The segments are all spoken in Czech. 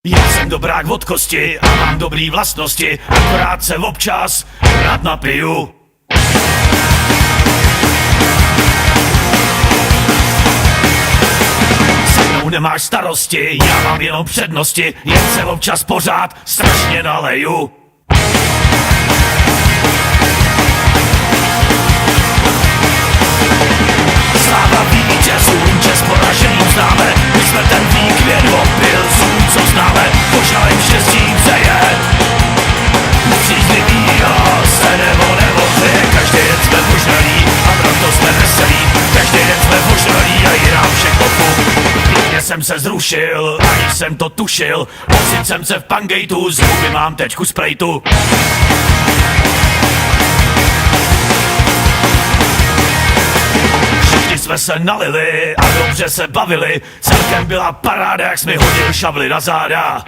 Já jsem dobrák od kosti a mám dobrý vlastnosti, akorát se občas rád napiju. Se mnou nemáš starosti, já mám jenom přednosti, jen se občas pořád strašně naleju. Sláva vítězům, čest poraženým známe, my jsme ten výkvět opilců, co známe, požárem štěstí přeje. Příznivýho se nebo přeje, každý den jsme požralí a proto jsme veselí, každý den jsme požralí a je nám všechno fuk. Pěkně jsem se zrušil, aniž jsem to tušil, ocit jsem se v Pangejtu, z huby mám teď kus sprejtu. Jsme se nalili a dobře se bavili, celkem byla paráda, jak jsi mi hodil šavly na záda.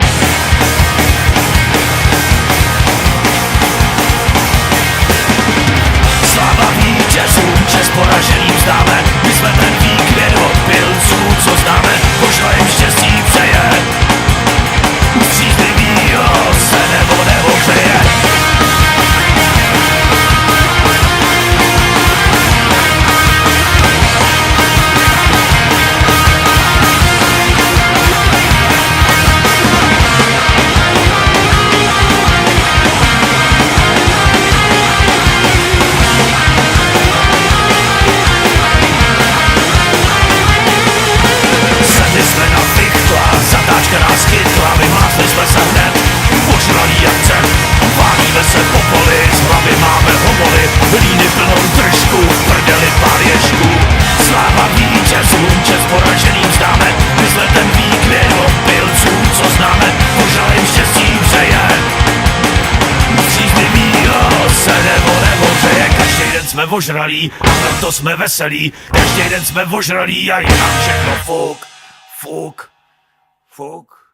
Sláva vítězům, čest poraženým známe, my jsme ten výkvět od pilců, co známe, požlajem štěstí přeje. Příznivýho se nebo přeje. Zatáčka nás chytla, vymázli jsme se hned, požralý akce, válíme se po poli, z hlavy máme homoly, hlíny plnou držku, v prdeli pár ježků. Sláva vítězům, čest poraženým známe, my jsme ten výkvět opilců, co známe, požralým štěstí přeje. Příznivýho se nebo přeje, každý den jsme ožralí a proto jsme veselí, každý den jsme ožralí a je nám všechno fuk, fuk. Fuk.